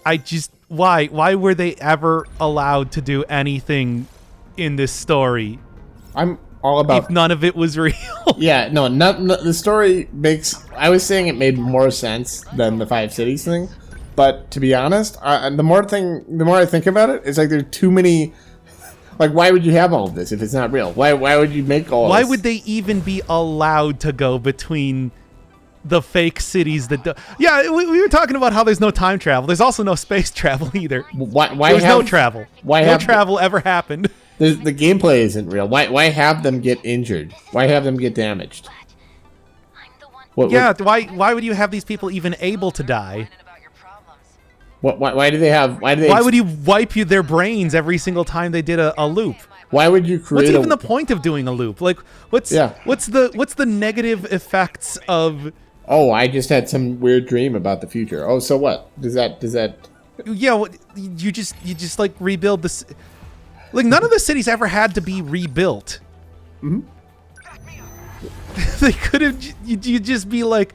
I just why were they ever allowed to do anything in this story? I'm all about if none of it was real. Yeah, no, the story makes. I was saying it made more sense than the 5 cities thing, but to be honest, the more I think about it, it's like there's too many. Like, why would you have all of this if it's not real? Why would you make all? Why this? would they even be allowed to go between the fake cities that do? Yeah, we were talking about how there's no time travel. There's also no space travel either. Why There's no travel. Why no travel ever happened. The gameplay isn't real. Why have them get injured? Why have them get damaged? Why would you have these people even able to die? Why do they have? Why would you wipe their brains every single time they did a loop? Why would you create? What's even the point of doing a loop? Like, what's the negative effects of? Oh, I just had some weird dream about the future. Oh, so what? Does that? Yeah, you just like rebuild this. Like, none of the cities ever had to be rebuilt. Mm-hmm. They could have. You just be like,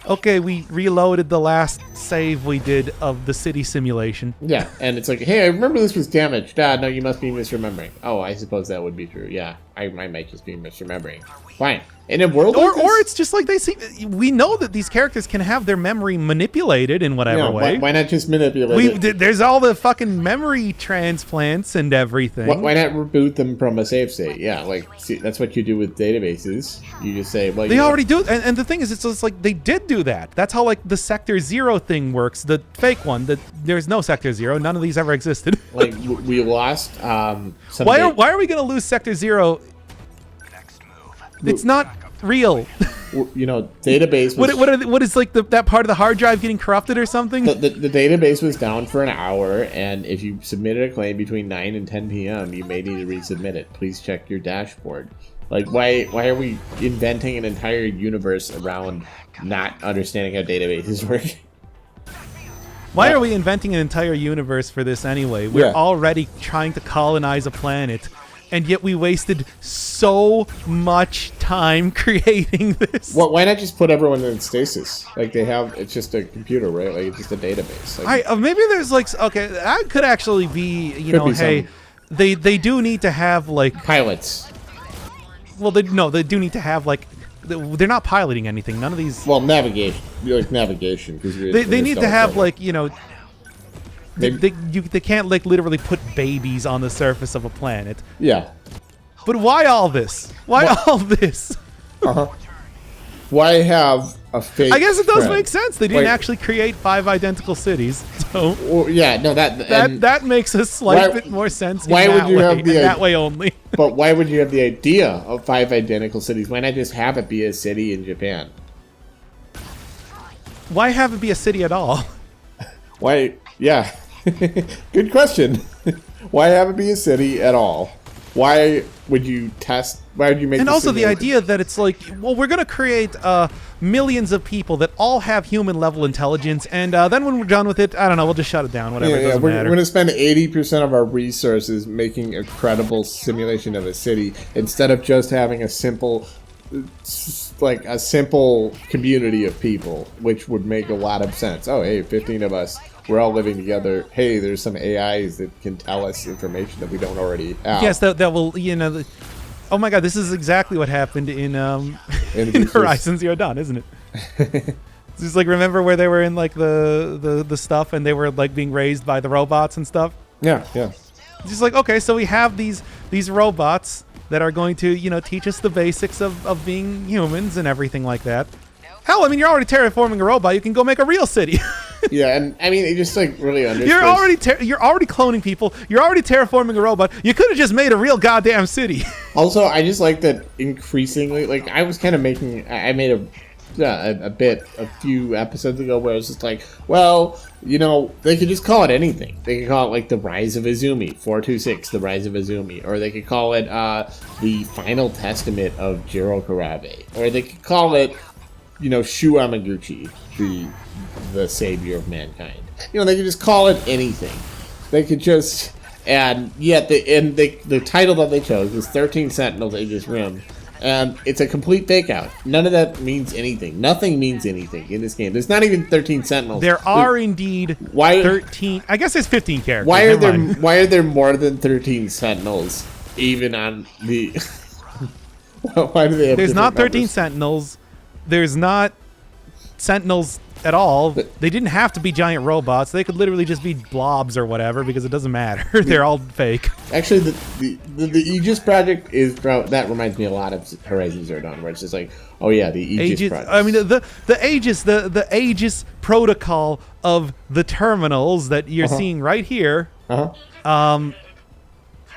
okay, we reloaded the last save we did of the city simulation. Yeah, and it's like, hey, I remember this was damaged. No, you must be misremembering. Oh, I suppose that would be true. Yeah, I might just be misremembering. Fine. In a world like this, or it's just like we know that these characters can have their memory manipulated in whatever way. Why not just manipulate it? There's all the fucking memory transplants and everything. Why not reboot them from a save state? Yeah, like, see, that's what you do with databases. You just say, well, they already do, and the thing is, it's just like they did do that. That's how like the Sector 0 thing works, the fake one. That there's no Sector 0. None of these ever existed. Like, we lost. Why are we gonna lose Sector 0? It's not real. You know, database. What is like that part of the hard drive getting corrupted or something? The database was down for an hour, and if you submitted a claim between 9 and 10 p.m., you may need to resubmit it. Please check your dashboard. Like, why are we inventing an entire universe around not understanding how databases work? Why are we inventing an entire universe for this anyway? We're already trying to colonize a planet. And yet we wasted so much time creating this. Well, why not just put everyone in stasis? Like they have, it's just a computer, right? Like it's just a database. Like, maybe there's like, okay, that could actually be, hey, they do need to have like pilots. Well, they do need to have like, they're not piloting anything. None of these. Well, navigation, like navigation, because they need to have like They can't like literally put babies on the surface of a planet. Yeah. But why all this? Why all this? Why have a fake? I guess it does make sense. They didn't actually create 5 identical cities. So well, yeah, no, that makes a slight bit more sense. Why would you have that way only? But why would you have the idea of 5 identical cities? Why not just have it be a city in Japan? Why have it be a city at all? Why? Yeah. Good question. Why have it be a city at all? Why would you test? Why would you make? And also the idea that it's like, well, we're gonna create millions of people that all have human level intelligence, and then when we're done with it, I don't know, we'll just shut it down. Whatever. Yeah, we're gonna spend 80% of our resources making a credible simulation of a city instead of just having a simple community of people, which would make a lot of sense. Oh, hey, 15 of us. We're all living together. Hey, there's some AIs that can tell us information that we don't already have. Yes, that will, oh my god, this is exactly what happened in Horizon Zero Dawn, isn't it? It's just like, remember where they were in like the stuff and they were like being raised by the robots and stuff? Yeah. It's just like, okay, so we have these robots that are going to, teach us the basics of being humans and everything like that. Hell, I mean, you're already terraforming a robot. You can go make a real city. Yeah, and I mean, it just like really understands. You're already cloning people. You're already terraforming a robot. You could have just made a real goddamn city. Also, I just like that increasingly. Like, I was kind of I made a few episodes ago where I was just like, well, they could just call it anything. They could call it like the Rise of Izumi, 426, the Rise of Izumi, or they could call it the Final Testament of Jiro Karabe, or they could call it, Shu Amaguchi, the savior of mankind. They could just call it anything. They could just, and yet the title that they chose was 13 Sentinels, Aegis Rim, And it's a complete fake out. None of that means anything. Nothing means anything in this game. There's not even 13 Sentinels. There are indeed 13. I guess there's 15 characters. Why are there more than 13 Sentinels even on the... Why do they have There's not 13 numbers? Sentinels. There's not Sentinels at all. They didn't have to be giant robots. They could literally just be blobs or whatever because it doesn't matter. They're all fake. Actually, the Aegis project is that reminds me a lot of Horizon Zero Dawn, where it's just like, oh yeah, the Aegis project. I mean, the Aegis protocol of the terminals that you're seeing right here.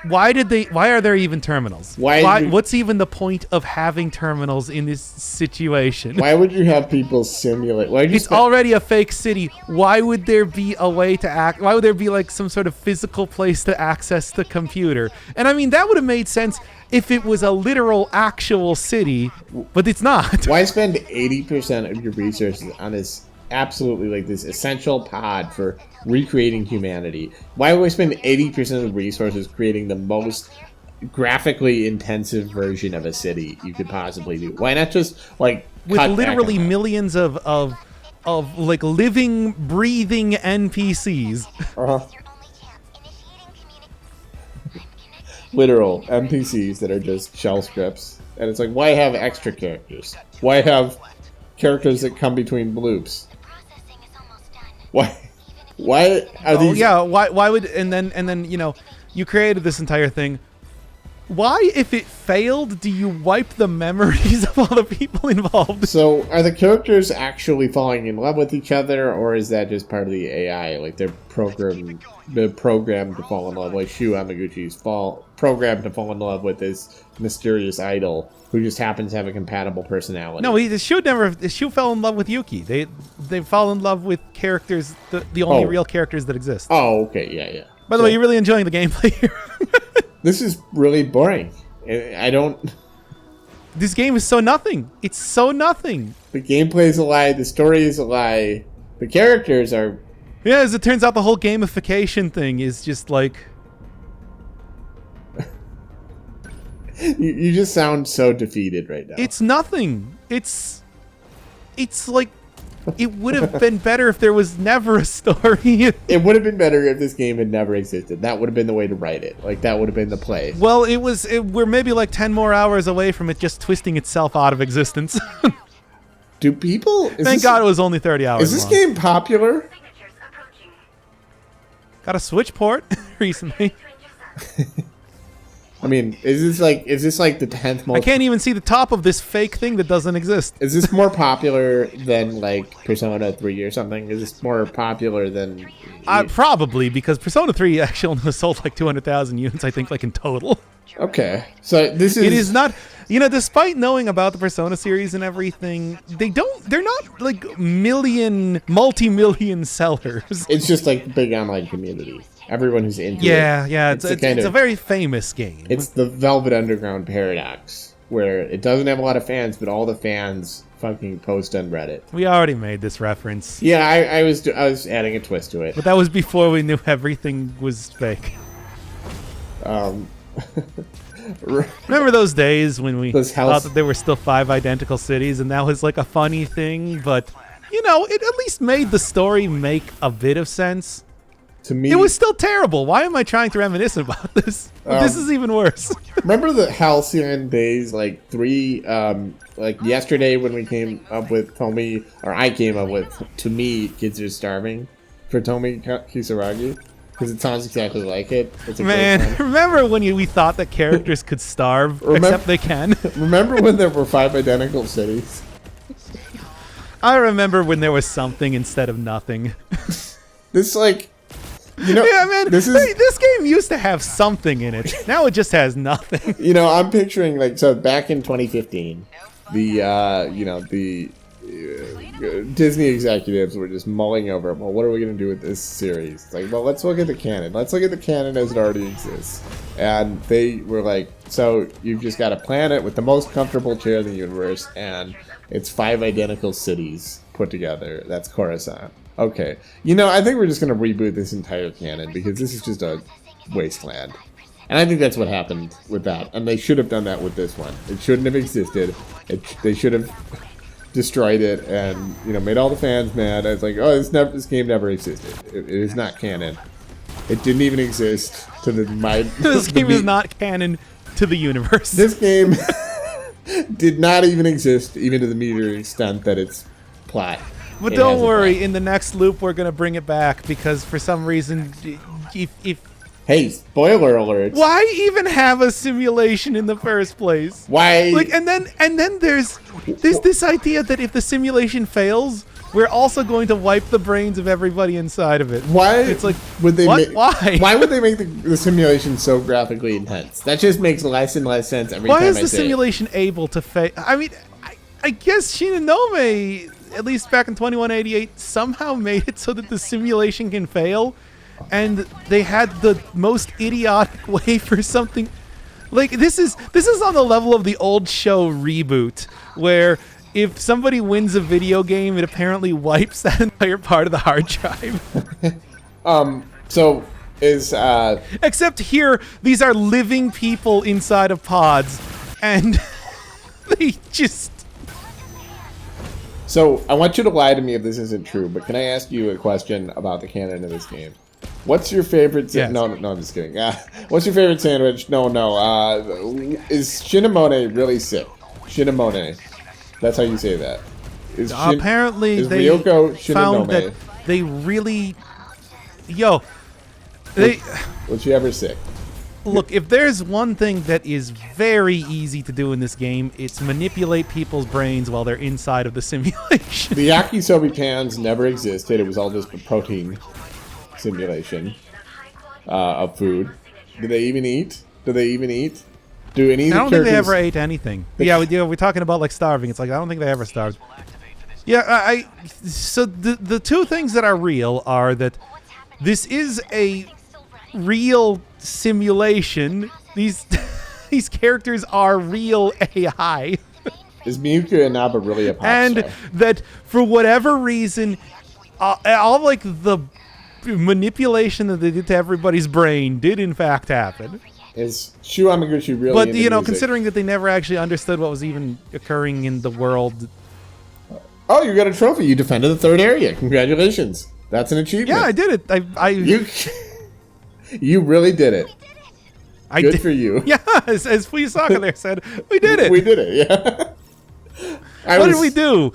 Why are there even terminals? What's even the point of having terminals in this situation? Why would you have people simulate? It's already a fake city. Why would there be a way to act? Why would there be like some sort of physical place to access the computer? And I mean, that would have made sense if it was a literal actual city, but it's not. Why spend 80% of your resources on this absolutely like this essential pod for recreating humanity? Why would we spend 80% of the resources creating the most graphically intensive version of a city you could possibly do? Why not just like with literally millions of like living, breathing NPCs? Literal NPCs that are just shell scripts, and it's like, why have extra characters? Why have characters that come between bloops? Why are these? Yeah. Why would and then you created this entire thing. Why, if it failed, do you wipe the memories of all the people involved? So, are the characters actually falling in love with each other, or is that just part of the AI? Like they're programmed to fall in love. Like Shu Amaguchi's programmed to fall in love with this mysterious idol who just happens to have a compatible personality. No, Shu fell in love with Yuki. They fall in love with characters, the only real characters that exist. Oh, okay, yeah. By the way, you're really enjoying the gameplay here. This is really boring. I don't... This game is so nothing. It's so nothing. The gameplay is a lie. The story is a lie. The characters are... Yeah, as it turns out, the whole gamification thing is just like... you just sound so defeated right now. It's nothing. It's like... It would have been better if there was never a story. It would have been better if this game had never existed. That would have been the way to write it. Like, that would have been the play. Well, we're maybe like 10 more hours away from it just twisting itself out of existence. Do people... Thank God it was only 30 hours Is this game popular? Got a Switch port recently. I mean, is this like the 10th most... I can't even see the top of this fake thing that doesn't exist. Is this more popular than, like, Persona 3 or something? Is this more popular than... Probably, because Persona 3 actually only sold like 200,000 units, I think, like, in total. Okay. So this is... It is not... despite knowing about the Persona series and everything, they're not, like, multi-million sellers. It's just, like, the big online community. Everyone who's into it. Yeah, it's a very famous game. It's the Velvet Underground paradox, where it doesn't have a lot of fans, but all the fans fucking post on Reddit. We already made this reference. Yeah, I was adding a twist to it. But that was before we knew everything was fake. Remember those days when we thought that there were still 5 identical cities, and that was like a funny thing, but, it at least made the story make a bit of sense. To me, it was still terrible. Why am I trying to reminisce about this? This is even worse. Remember the halcyon days, like yesterday when we came up with Tomi, or I came up with, to me, kids are starving, for Tomi Kisaragi? Because it sounds exactly like it. Man, remember when we thought that characters could starve, except they can? Remember when there were 5 identical cities? I remember when there was something instead of nothing. This, like... yeah, man, this game used to have something in it. Now it just has nothing. I'm picturing, like, so back in 2015, the Disney executives were just mulling over, well, what are we going to do with this series? It's like, well, let's look at the canon. Let's look at the canon as it already exists. And they were like, so you've just got a planet with the most comfortable chair in the universe, and it's 5 identical cities put together. That's Coruscant. Okay. I think we're just going to reboot this entire canon because this is just a wasteland. And I think that's what happened with that. And they should have done that with this one. It shouldn't have existed. They should have destroyed it and, you know, made all the fans mad. I was like, oh, this game never existed. It is not canon. It didn't even exist to this game is not canon to the universe. This game did not even exist, even to the meter extent that it's plot. But don't worry, in the next loop we're gonna bring it back because for some reason, if hey, spoiler alert! Why even have a simulation in the first place? Why? Like, and then there's this idea that if the simulation fails, we're also going to wipe the brains of everybody inside of it. Why? It's like, would they? Why? Why would they make the simulation so graphically intense? That just makes less and less sense every time I say it. Why is the simulation able to fail? I mean, I guess Shinonome, at least back in 2188, somehow made it so that the simulation can fail, and they had the most idiotic way for something. Like this is on the level of the old show Reboot, where if somebody wins a video game, it apparently wipes that entire part of the hard drive. So is except here, these are living people inside of pods, and they just. So I want you to lie to me if this isn't true, but can I ask you a question about the canon of this game? What's your favorite? Yes. No, I'm just kidding. What's your favorite sandwich? No. Is Shinomone really sick? Shinomone. That's how you say that. Apparently, they found that they really. Was she ever sick? Look, if there's one thing that is very easy to do in this game, it's manipulate people's brains while they're inside of the simulation. The yakisoba pans never existed. It was all just a protein simulation of food. Do they even eat? Do any of the I don't think they ever ate anything. We're talking about like starving. It's like I don't think they ever starved. Yeah, so the two things that are real are that this is a real simulation. These characters are real AI. Is Miyuki Inaba really a pop and star? That for whatever reason, all like the manipulation that they did to everybody's brain did in fact happen. Is Shu Amaguchi really? But into music? considering that they never actually understood what was even occurring in the world. Oh, you got a trophy! You defended the third area. Congratulations! That's an achievement. Yeah, I did it. You really did it. Good did. For you. Yeah, as Fuyusaka there said, we did it. We did it. Yeah. What did we do?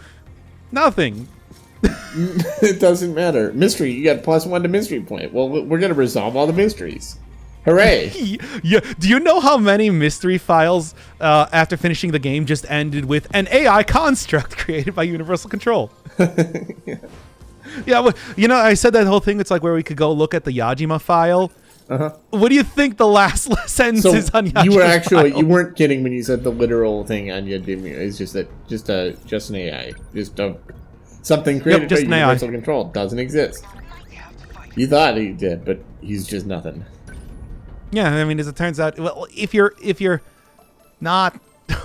Nothing. It doesn't matter. Mystery. You got +1 to mystery point. Well, we're gonna resolve all the mysteries. Hooray! Yeah. Do you know how many mystery files after finishing the game just ended with an AI construct created by Universal Control? Yeah, well, I said that whole thing. It's like where we could go look at the Yajima file. Uh-huh. What do you think the last sentence is on Yajima? You weren't kidding when you said the literal thing on Yajima. It's just an AI, something created by Universal Control. Doesn't exist. You thought he did, but he's just nothing. Yeah, I mean, as it turns out, well, if you're not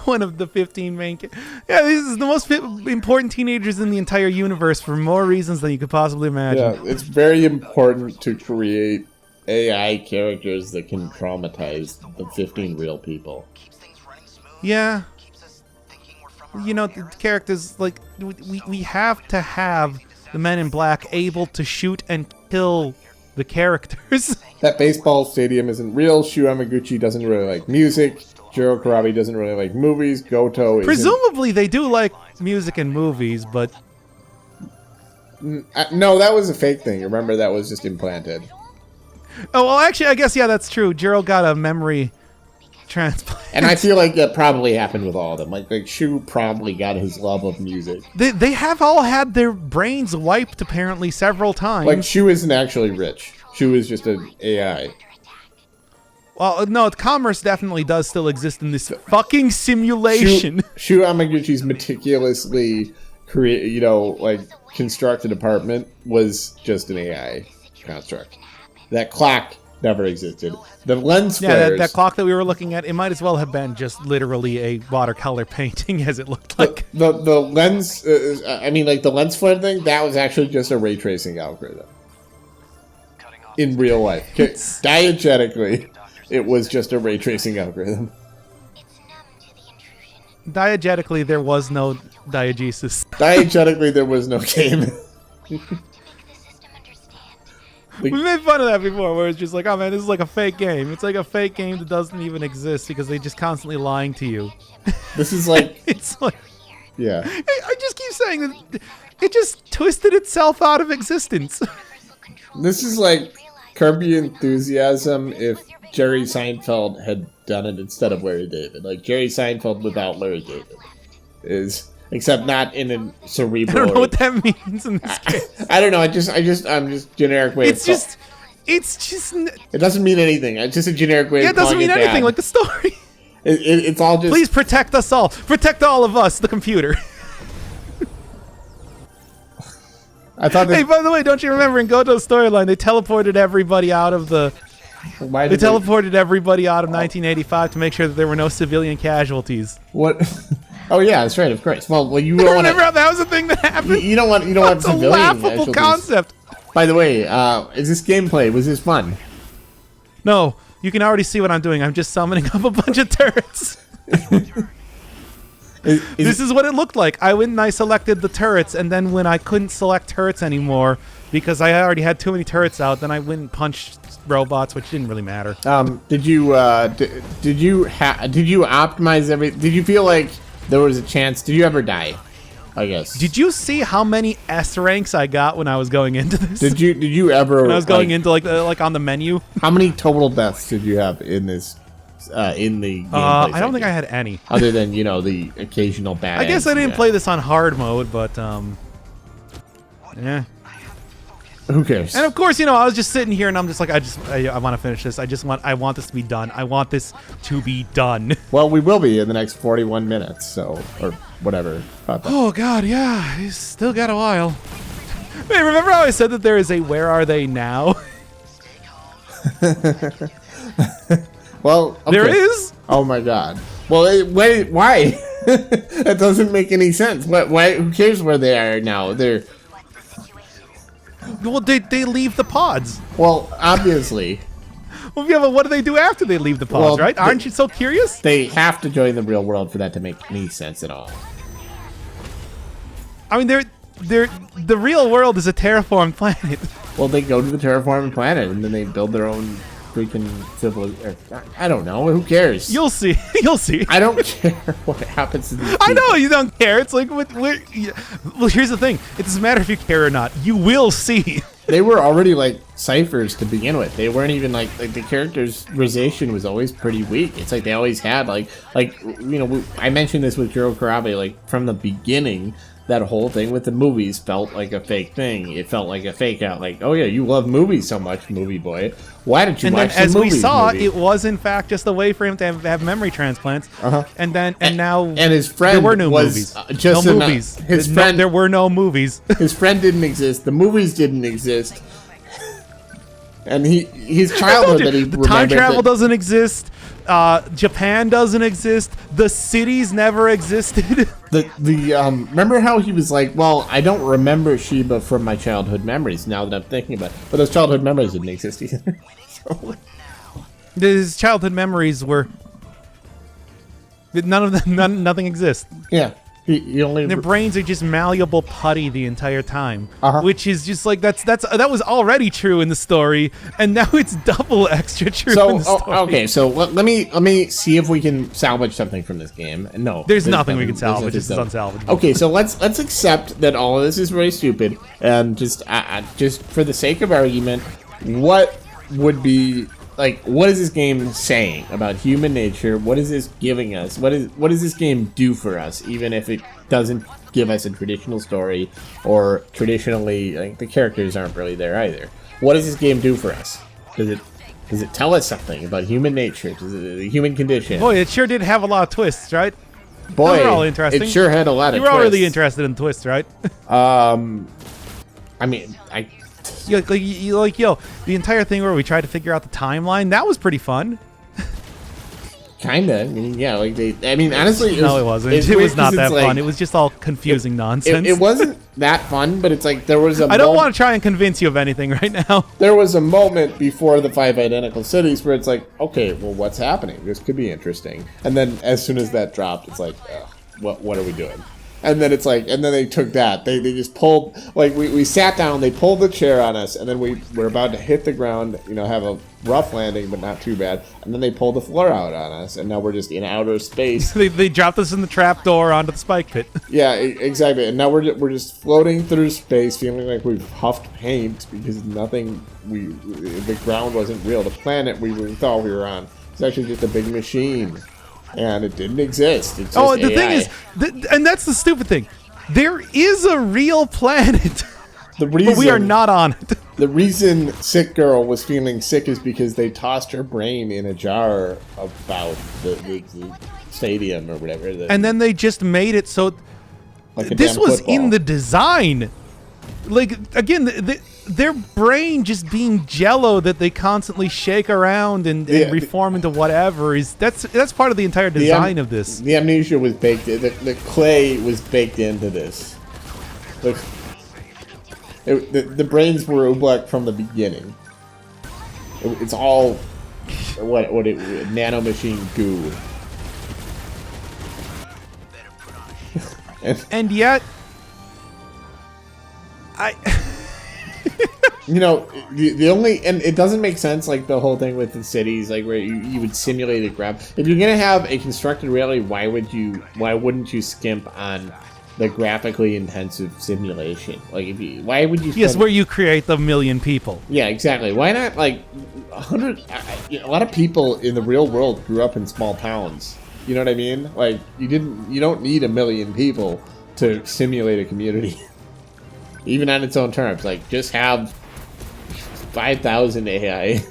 one of the 15 main this is the most important teenagers in the entire universe for more reasons than you could possibly imagine. Yeah, it's very important to create AI characters that can traumatize the 15 real people. Yeah. The characters, like, we have to have the Men in Black able to shoot and kill the characters. That baseball stadium isn't real. Shu Amaguchi doesn't really like music. Jiro Karabi doesn't really like movies. Goto isn't. Presumably they do like music and movies, but... No, that was a fake thing. Remember, that was just implanted. Oh, well, actually, I guess, yeah, that's true. Jiro got a memory transplant. And I feel like that probably happened with all of them. Like Shu probably got his love of music. They have all had their brains wiped, apparently, several times. Like, Shu isn't actually rich. Shu is just an AI. Well, no, commerce definitely does still exist in this fucking simulation. Shu Amaguchi's meticulously constructed apartment was just an AI construct. That clock never existed. The lens flares... Yeah, that clock that we were looking at, it might as well have been just literally a watercolor painting as it looked like. The lens... the lens flare thing, that was actually just a ray tracing algorithm. In real life. Diegetically. it was just a ray tracing algorithm. Diegetically, there was no diegesis. Diegetically, there was no game. We made fun of that before, where it's just like, oh man, this is like a fake game. It's like a fake game that doesn't even exist because they just constantly lying to you. This is like... It's like... Yeah. I just keep saying that it just twisted itself out of existence. This is like Curb Your Enthusiasm if Jerry Seinfeld had done it instead of Larry David. Like Jerry Seinfeld without Larry David is... Except not in a cerebral. I don't know what that means in this case. I don't know. I'm just generic way. It's just. It doesn't mean anything. It's just a generic way. Yeah, it doesn't mean anything. Like the story. It's all just. Please protect us all. Protect all of us. The computer. I thought. Hey, by the way, don't you remember in Goto's storyline they teleported everybody out of the. Why they teleported everybody out of 1985 to make sure that there were no civilian casualties. What? Oh yeah, that's right. Of course. Well, you don't remember how that was a thing that happened. You don't want That's civilian. a laughable concept. By the way, is this gameplay? Was this fun? No, you can already see what I'm doing. I'm just summoning up a bunch of turrets. This is what it looked like. I went and I selected the turrets, and then when I couldn't select turrets anymore because I already had too many turrets out, then I went and punched robots, which didn't really matter. Did you optimize every? Did you feel like there was a chance? Did you ever die? I guess. Did you see how many S ranks I got when I was going into this? Did you ever? When I was going into like on the menu. How many total deaths did you have in this? In the gameplay I don't think I had any. Other than the occasional bad. I guess I didn't play this on hard mode, but yeah. Who cares? And of course, I was just sitting here and I'm just like, I want to finish this. I want this to be done. I want this to be done. Well, we will be in the next 41 minutes, so or whatever. Oh God, yeah, he's still got a while. Hey, remember how I said that there is a "Where are they now"? Well, okay. There is. Oh my God. Well, wait, why? That doesn't make any sense. Why? Who cares where they are now? They're. Well, they leave the pods. Well, obviously. Well, yeah, but what do they do after they leave the pods, right? Aren't you so curious? They have to join the real world for that to make any sense at all. I mean, the real world is a terraformed planet. Well, they go to the terraforming planet and then they build their own freaking civilization. I don't know. Who cares? You'll see. You'll see. I don't care what happens to these people. I know you don't care. It's like, well, here's the thing. It doesn't matter if you care or not. You will see. They were already like ciphers to begin with. They weren't even like the characterization was always pretty weak. It's like they always had like I mentioned this with Jiro Karabe, like from the beginning. That whole thing with the movies felt like a fake thing. It felt like a fake out. Like, oh yeah, you love movies so much, movie boy. Why did you watch the movies? And then, as we saw, it was in fact just a way for him to have memory transplants. And now, and his friend there were no movies. Just no movies. His friend, there were no movies. His friend didn't exist. The movies didn't exist. And his childhood that he the time travel doesn't exist. Japan doesn't exist. The cities never existed. Remember how he was like, well, I don't remember Shiba from my childhood memories now that I'm thinking about it. But those childhood memories didn't exist either. So. His childhood memories were nothing exists. Yeah. He only their brains are just malleable putty the entire time, which is just like that was already true in the story, and now it's double extra true in the story. Okay, so let me see if we can salvage something from this game. No, there's nothing we can salvage. This is unsalvageable. Okay, so let's accept that all of this is really stupid, and just for the sake of argument, what would be like, what is this game saying about human nature? What is this giving us? What does this game do for us, even if it doesn't give us a traditional story, or traditionally, like, the characters aren't really there either? What does this game do for us? Does it tell us something about human nature, the humin condition? Boy, it sure did have a lot of twists, right? Boy, they were all interesting. It sure had a lot of twists. You were all really interested in twists, right? I mean, the entire thing where we tried to figure out the timeline, that was pretty fun. Kinda. I mean, yeah, like I mean, honestly, no, it wasn't. It was not that fun. It was just all confusing nonsense. It wasn't that fun, but it's like there was a. I don't want to try and convince you of anything right now. There was a moment before the 5 identical cities where it's like, okay, well, what's happening? This could be interesting. And then as soon as that dropped, it's like, what are we doing? And then it's like, and then they took that. They just pulled, like, we sat down, they pulled the chair on us, and then we were about to hit the ground, you know, have a rough landing, but not too bad. And then they pulled the floor out on us, and now we're just in outer space. they dropped us in the trapdoor onto the spike pit. Yeah, exactly. And now we're just floating through space, feeling like we've huffed paint because the ground wasn't real. The planet we thought we were on is actually just a big machine. And it didn't exist. It's just the thing is, and that's the stupid thing. There is a real planet, but we are not on it. The reason Sick Girl was feeling sick is because they tossed her brain in a jar about the stadium or whatever. And then they just made it so like this was in the design. Like, again, their brain just being jello that they constantly shake around and reform into whatever that's part of the entire design of this. The amnesia was baked in. The clay was baked into this. Look, the brains were oblak from the beginning. It's all nano machine goo. And yet you know, the only, and it doesn't make sense, like the whole thing with the cities, like where you would simulate a grab. If you're gonna have a constructed reality, why wouldn't you skimp on the graphically intensive simulation? Like, why would you? Yes, where you create the million people. Yeah, exactly. Why not like 100? A lot of people in the real world grew up in small towns. You know what I mean? Like, you don't need 1 million people to simulate a community. Even on its own terms, like, just have 5,000 AI.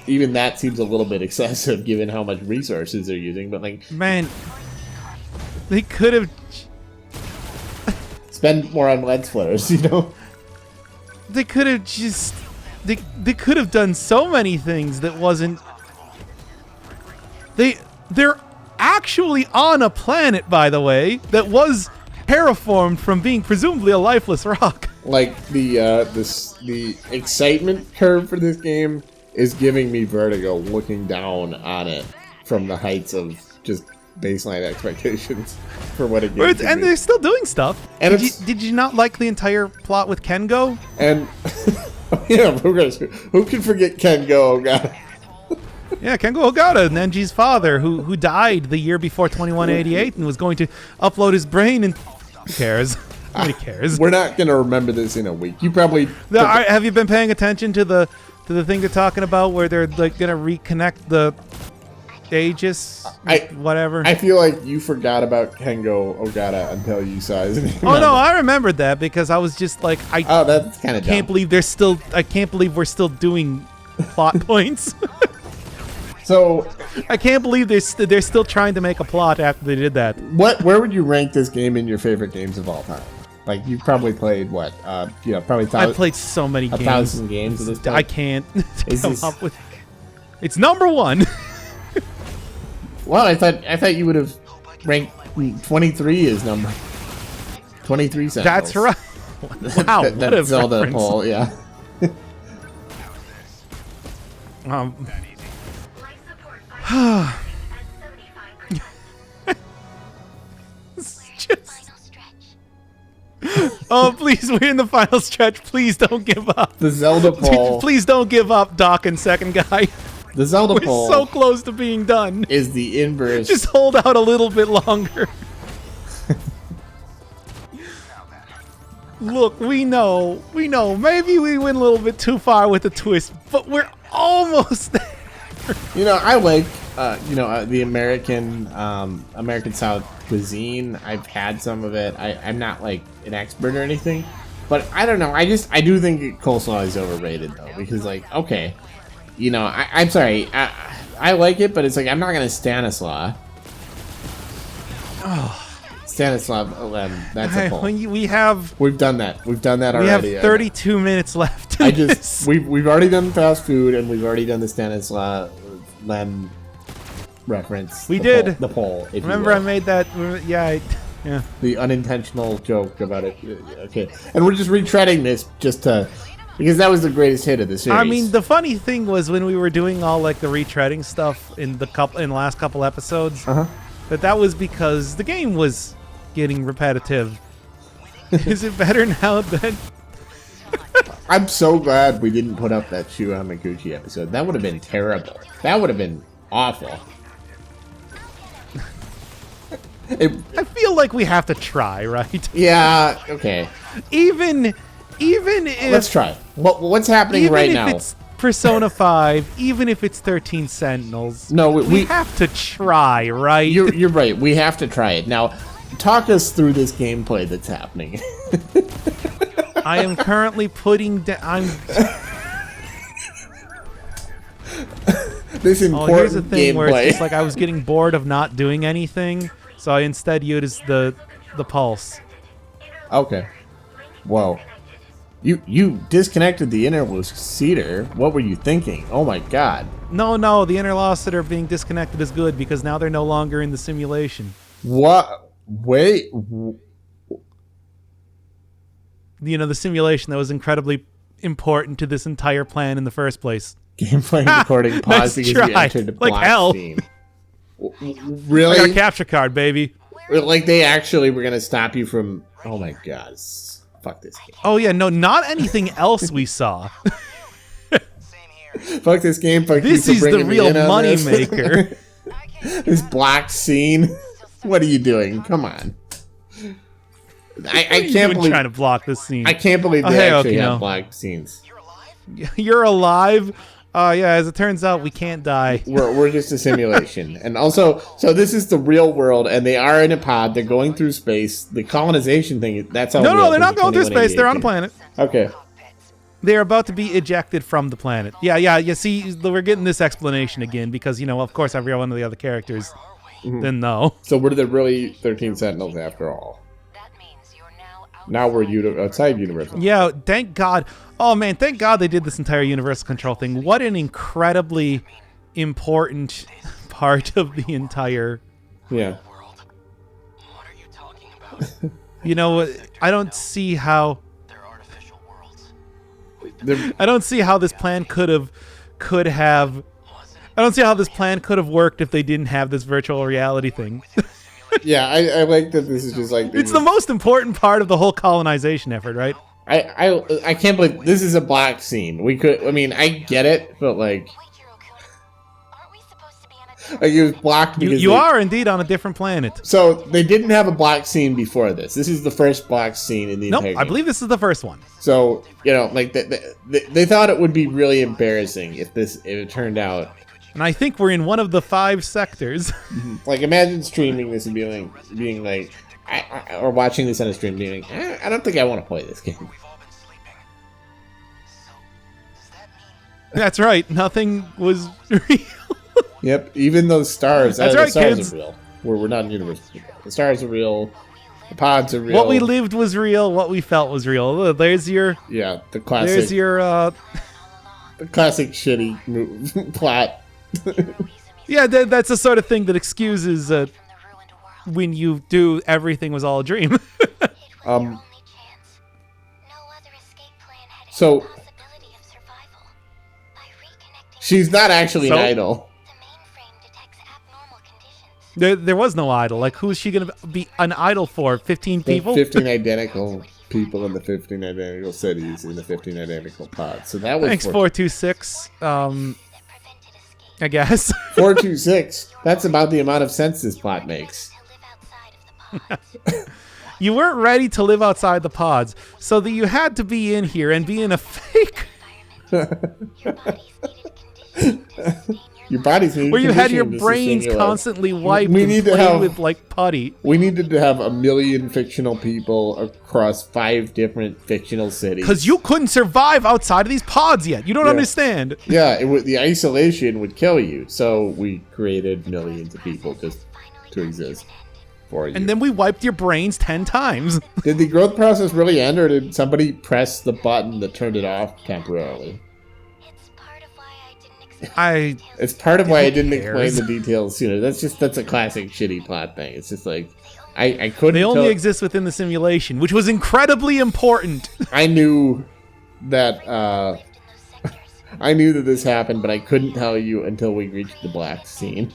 Even that seems a little bit excessive given how much resources they're using, but like... Man, they could have... spend more on lens flares, you know? They could have just... They could have done so many things that wasn't... They're actually on a planet, by the way, that was terraformed from being presumably a lifeless rock. Like, the excitement curve for this game is giving me vertigo looking down on it from the heights of just baseline expectations for what it gives. And they're still doing stuff. And did you not like the entire plot with Kengo? And yeah, who can forget Kengo Ogata? Yeah, Kengo Ogata, Nenji's father, who died the year before 2188 and was going to upload his brain. And who cares? Nobody cares. We're not gonna remember this in a week. You probably have you been paying attention to the thing they're talking about where they're like gonna reconnect the Aegis, whatever? I feel like you forgot about Kengo Ogata until you saw his name. Oh no, I remembered that because I was just like, that's kind of can't believe I can't believe we're still doing plot points. So I can't believe they're still trying to make a plot after they did that. Where would you rank this game in your favorite games of all time? Like, you've probably played what? Probably. I've played so many games. 1,000 games. At this point. I can't come up with. It's number one. Well, I thought you would have ranked 23 as number 23 Sentinels. That's right. Wow, that's Zelda poll, yeah. Oh, please, we're in the final stretch. Please don't give up. The Zelda poll. Please don't give up, Doc and Second Guy. The Zelda poll. We're so close to being done. Is the inverse. Just hold out a little bit longer. Look, we know. Maybe we went a little bit too far with the twist, but we're almost there. You know, I like, the American South cuisine. I've had some of it. I'm not like an expert or anything, but I don't know. I do think coleslaw is overrated though, because like, okay, I'm sorry. I like it, but it's like, I'm not gonna Stanislaw. Oh. Stanislav, that's a poll. We've done that. We've done that already. We have 32 minutes left. We've already done fast food, and we've already done the Stanislav Lem reference. We did. The poll. If Remember, I made that. Yeah. Yeah. The unintentional joke about it. Okay, and we're just retreading this just to. Because that was the greatest hit of the series. I mean, the funny thing was when we were doing all like the retreading stuff in the last couple episodes, that was because the game was getting repetitive. Is it better now that? I'm so glad we didn't put up that Shu Hamaguchi episode. That would have been terrible. That would have been awful. I feel like we have to try, right? Yeah. Okay. Even if let's try. What's happening right now? Even if it's Persona 5, even if it's 13 Sentinels, no, we have to try, right? You're right. We have to try it. Now, talk us through this gameplay that's happening. I am currently putting down. This important here's the thing gameplay. where it's just like I was getting bored of not doing anything, so I instead used the pulse. Okay. Whoa. You disconnected the interlocutor. What were you thinking? Oh my god. No, the interlocutor being disconnected is good because now they're no longer in the simulation. What? Wait. You know, the simulation that was incredibly important to this entire plan in the first place. Gameplay recording paused because you entered the block scene. Really? I got a capture card, baby. Like they actually were gonna stop you from. Oh my god. Fuck this game. Oh yeah, no, not anything else we saw. Fuck this game. Fuck this you for is the real money this. maker. This block scene. What are you doing? Come on. I can't believe trying to block this scene. I can't believe they actually have blocked scenes. You're alive. Yeah, as it turns out, we can't die. We're just a simulation. And also, so this is the real world, and they are in a pod. They're going through space. The colonization thing, that's all. No, they're not going through space. They're on a planet. Okay. They're about to be ejected from the planet. Yeah. You see, we're getting this explanation again because, of course, every one of the other characters didn't know. So we're the really 13 Sentinels after all. Now we're outside Universal. Yeah, thank God. Oh, man, thank God they did this entire Universal Control thing. What an incredibly important part of the entire... Yeah. I don't see how... I don't see how this plan could have I don't see how this plan could have worked if they didn't have this virtual reality thing. Yeah, I like that this is just like... It's the most important part of the whole colonization effort, right? I can't believe this is a black scene. I get it, but like it was blocked because you are indeed on a different planet. So they didn't have a black scene before this. This is the first black scene in the entire game. I believe this is the first one. So, they thought it would be really embarrassing if it turned out. And I think we're in one of the 5 sectors. Like, imagine streaming this and being like, or watching this on a stream being like, I don't think I want to play this game. That's right. Nothing was real. Yep. Even those stars. That's the right, stars kids. are real. We're not in universe. The stars are real. The pods are real. What we lived was real. What we felt was real. There's your... Yeah, the classic... There's your... The classic shitty plot. Yeah, that's the sort of thing that excuses when you do everything was all a dream. So she's not actually an idol. There was no idol. Like, who's she going to be an idol for? 15 people? 15 identical people in the 15 identical cities in the 15 identical pods. So that was... Thanks, 426. I guess. 426. That's about the amount of sense this plot makes. You weren't ready to live outside the pods, so that you had to be in here and be in a fake... Your body's needed where you had your brains constantly wiped and played with like putty. We needed to have 1 million fictional people across 5 different fictional cities. Because you couldn't survive outside of these pods yet. You don't understand. Yeah, the isolation would kill you. So we created millions of people just to exist for you. And then we wiped your brains 10 times. Did the growth process really end, or did somebody press the button that turned it off temporarily? It's part of why I didn't cares? explain the details sooner. That's a classic shitty plot thing. It's just like I couldn't. They only exist within the simulation, which was incredibly important. I knew that I knew that this happened, but I couldn't tell you until we reached the black scene.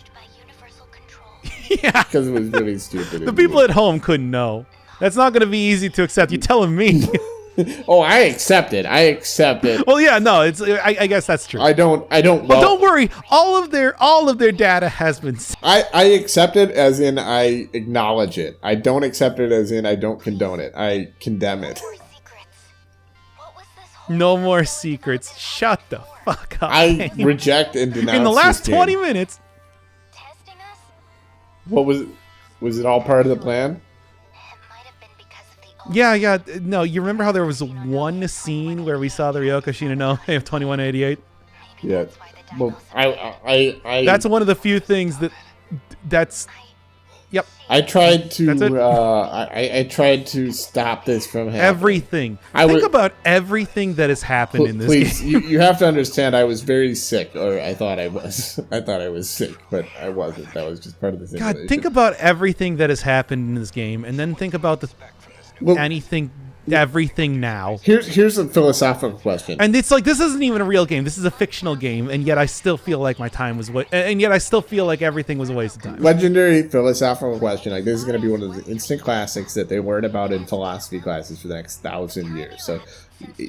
Yeah, because it was really stupid. The people at home couldn't know. That's not going to be easy to accept. You're telling me. Oh, I accept it. Well, yeah, no, it's. I guess that's true. I don't. Well, don't worry. All of their data has been. I accept it as in I acknowledge it. I don't accept it as in I don't condone it. I condemn it. No more secrets. Shut the fuck up. I reject and denounce. In the last 20 minutes. What was it? Was it all part of the plan? Yeah. No, you remember how there was one scene where we saw the Ryoka Shinonome of 2188? Yeah. Well, I that's one of the few things that's. Yep. I tried to. I tried to stop this from happening. Everything. Think about everything that has happened in this game. You have to understand. I was very sick, or I thought I was. I thought I was sick, but I wasn't. That was just part of the simulation. God, think about everything that has happened in this game, and then think about everything now. Here's a philosophical question. And it's like, this isn't even a real game. This is a fictional game, and yet I still feel like my time was and yet I still feel like everything was a waste of time. Legendary philosophical question. Like, this is going to be one of the instant classics that they learn about in philosophy classes for the next 1,000 years. So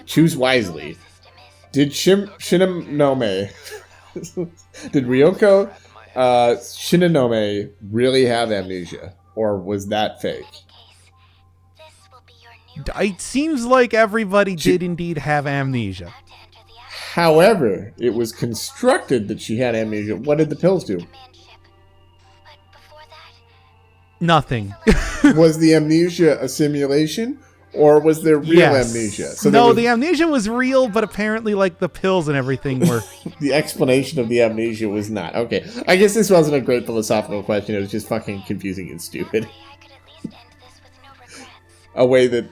choose wisely. Did Shinonome did Ryoko Shinonome really have amnesia, or was that fake? It seems like everybody did indeed have amnesia. However, it was constructed that she had amnesia. What did the pills do? Nothing. Was the amnesia a simulation, or was there real amnesia? So the amnesia was real, but apparently, like, the pills and everything were. The explanation of the amnesia was not. Okay, I guess this wasn't a great philosophical question. It was just fucking confusing and stupid. A way that,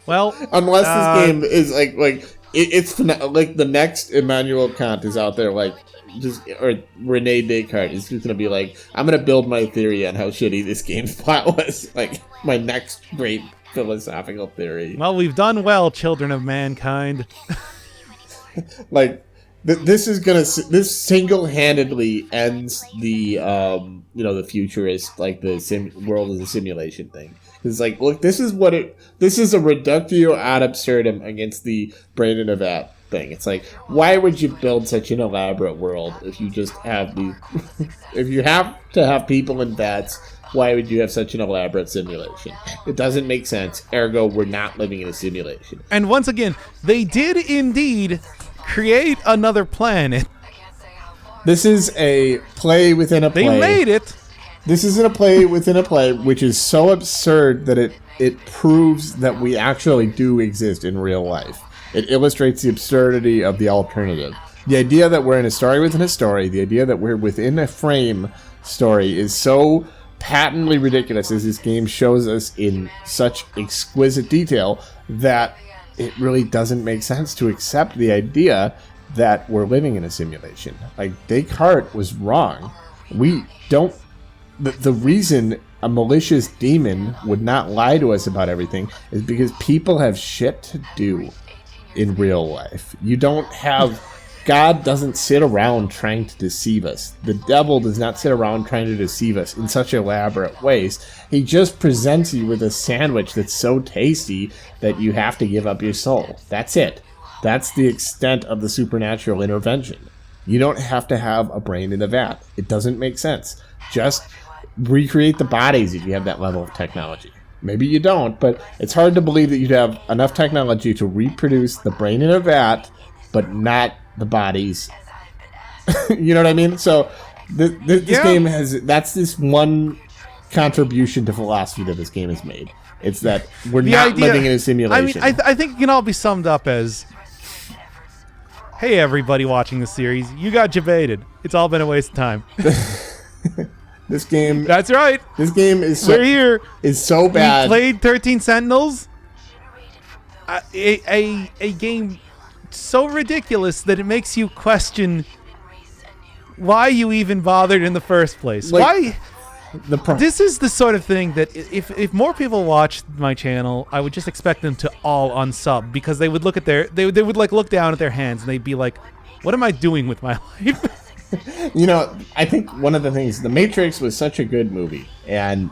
well, unless this game is it's like the next Immanuel Kant is out there, like, or Rene Descartes is just gonna be like, I'm gonna build my theory on how shitty this game's plot was, like my next great philosophical theory. Well, we've done well, children of mankind. Like, this single-handedly ends the the futurist, like, the world as a simulation thing. It's like, look, this is a reductio ad absurdum against the brain in a vat thing. It's like, why would you build such an elaborate world if you just have if you have to have people in vats, why would you have such an elaborate simulation? It doesn't make sense. Ergo, we're not living in a simulation. And once again, they did indeed create another planet. This is a play within a play. They made it. This isn't a play within a play, which is so absurd that it proves that we actually do exist in real life. It illustrates the absurdity of the alternative. The idea that we're in a story within a story, the idea that we're within a frame story is so patently ridiculous, as this game shows us in such exquisite detail, that it really doesn't make sense to accept the idea that we're living in a simulation. Like, Descartes was wrong. We don't... The reason a malicious demon would not lie to us about everything is because people have shit to do in real life. You don't have... God doesn't sit around trying to deceive us. The devil does not sit around trying to deceive us in such elaborate ways. He just presents you with a sandwich that's so tasty that you have to give up your soul. That's it. That's the extent of the supernatural intervention. You don't have to have a brain in a vat. It doesn't make sense. Just recreate the bodies if you have that level of technology. Maybe you don't, but it's hard to believe that you'd have enough technology to reproduce the brain in a vat, but not the bodies. You know what I mean? So this game has... That's this one contribution to philosophy that this game has made. It's that we're not living in a simulation. I mean, I think it can all be summed up as... Hey, everybody watching the series, you got jebaited. It's all been a waste of time. This game... That's right. This game is so... We're here. Is so bad. We played 13 Sentinels. A game so ridiculous that it makes you question why you even bothered in the first place. Why? This is the sort of thing that if more people watched my channel, I would just expect them to all unsub, because they would look at they would like look down at their hands and they'd be like, what am I doing with my life? You know, I think one of the things, The Matrix was such a good movie, and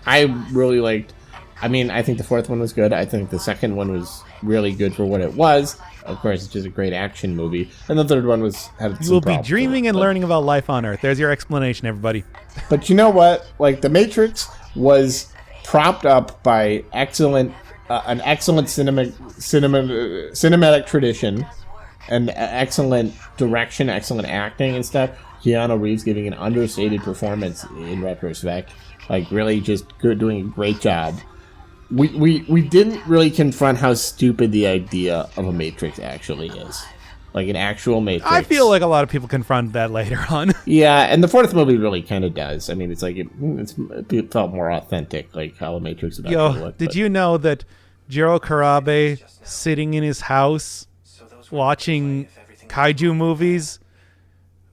I really liked, I think the fourth one was good. I think the second one was really good for what it was. Of course, it's just a great action movie. And the third one had You will be dreaming and learning about life on Earth. There's your explanation, everybody. But you know what? Like, The Matrix was propped up by an excellent cinematic tradition, and excellent direction, excellent acting and stuff. Keanu Reeves giving an understated performance in retrospect. Like, really just doing a great job. We didn't really confront how stupid the idea of a Matrix actually is. Like an actual Matrix. I feel like a lot of people confront that later on. Yeah, and the fourth movie really kind of does. I mean, it's like it felt more authentic, like how a Matrix about to look. Did you know that Jiro Karabe sitting in his house watching kaiju movies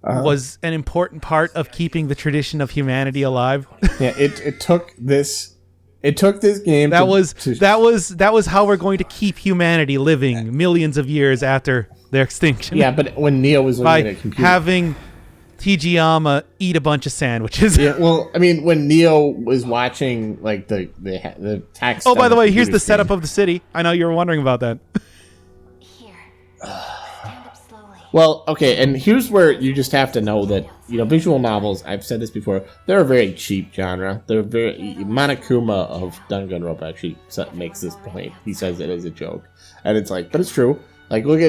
was an important part of keeping the tradition of humanity alive? Yeah, it took this. It took this game. That was how we're going to keep humanity living millions of years after their extinction. Yeah, but when Neo was looking at a computer, having Tijiyama eat a bunch of sandwiches. Yeah, well, I mean, when Neo was watching like the text. Oh, by the way, here's the setup of the city. I know you were wondering about that. Well, okay, and here's where you just have to know that, you know, visual novels, I've said this before, they're a very cheap genre. They're Monokuma of Danganronpa actually makes this point. He says it as a joke. And it's like, but it's true. Like, you look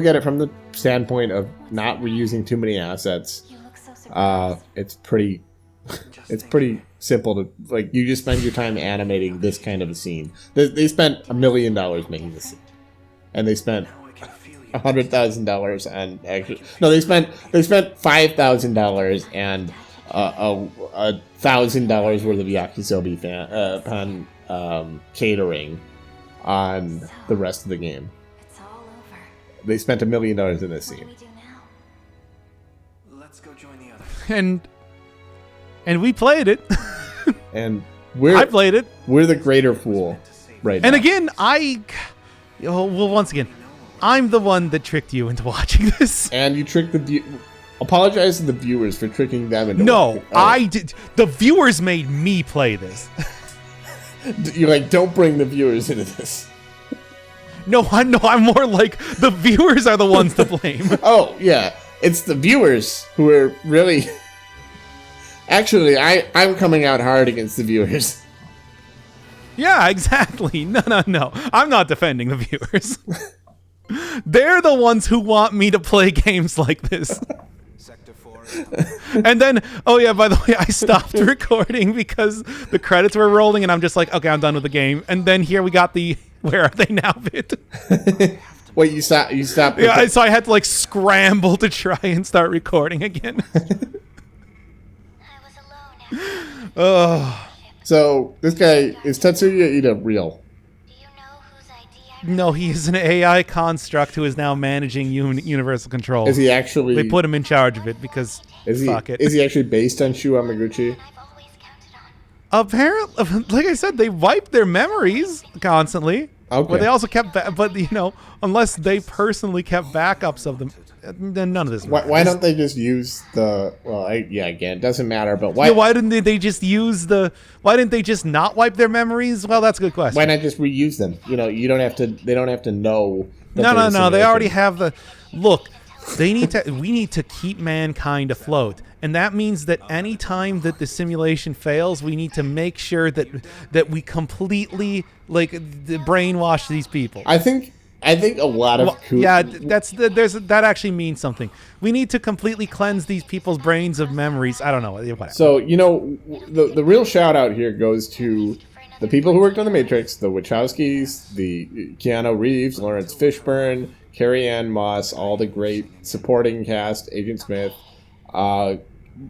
at it from the standpoint of not reusing too many assets. It's pretty simple to, like, you just spend your time animating this kind of a scene. They spent $1 million making this scene. And they spent $100,000 on actually. No, they spent $5,000 and $1,000 worth of yakisobe pan catering on the rest of the game. It's all over. They spent $1 million in this scene. What do we do now? Let's go join the others. And we played it. And I played it. We're the greater fool right now. And again, once again, I'm the one that tricked you into watching this. And you tricked apologize to the viewers for tricking them into watching. I did. The viewers made me play this. You're like, don't bring the viewers into this. No, I'm more like the viewers are the ones to blame. Oh, yeah. It's the viewers who are really... Actually, I'm coming out hard against the viewers. Yeah, exactly. No. I'm not defending the viewers. They're the ones who want me to play games like this. Sector 4. And then, oh yeah, by the way, I stopped recording because the credits were rolling and I'm just like, okay, I'm done with the game. And then here we got the where are they now bit. Wait, you stopped? Yeah, so I had to like scramble to try and start recording again. I was alone. Oh. So, this guy, is Tetsuya Ida real? Do you know whose idea? No, he is an AI construct who is now managing Universal Control. Is he actually... They put him in charge of it because fuck it. Is he actually based on Shu Amaguchi? I've always counted on. Apparently, like I said, they wiped their memories constantly. Okay. But they also kept, but you know, unless they personally kept backups of them, then none of this. Why don't they just use the? Well, again, it doesn't matter. But why? Yeah, why didn't they just use the? Why didn't they just not wipe their memories? Well, that's a good question. Why not just reuse them? You know, you don't have to. They don't have to know. No. They already have the. Look, they need to. We need to keep mankind afloat. And that means that any time that the simulation fails, we need to make sure that we completely brainwash these people. I think a lot of that actually means something. We need to completely cleanse these people's brains of memories. I don't know. Whatever. So you know, the real shout out here goes to the people who worked on the Matrix, the Wachowskis, the Keanu Reeves, Lawrence Fishburne, Carrie Ann Moss, all the great supporting cast, Agent Smith.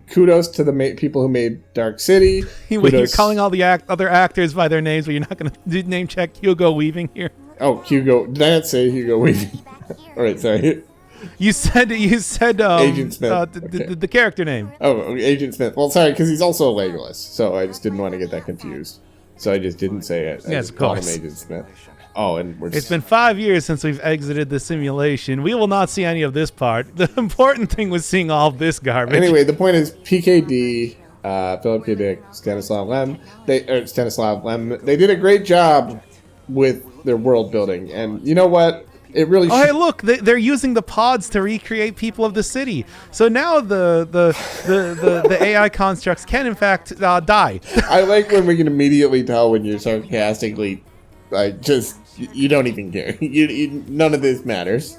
Kudos to the people who made Dark City. You're calling all the other actors by their names, but you're not going to name check Hugo Weaving here. Oh, Hugo. Did I not say Hugo Weaving? All right, sorry. You said Agent Smith. The, the character name. Oh, Agent Smith. Well, sorry, because he's also a Legolas, so I just didn't want to get that confused. So I just didn't say it. I Yes, just of called course. him Agent Smith. Oh, and we're It's been 5 years since we've exited the simulation. We will not see any of this part. The important thing was seeing all of this garbage. Anyway, the point is PKD, Philip K. Dick, Stanislav Lem, they did a great job with their world building, and you know what? It really. Oh, hey, look! They're using the pods to recreate people of the city. So now the AI constructs can in fact die. I like when we can immediately tell when you're sarcastically, like, just you don't even care. None of this matters.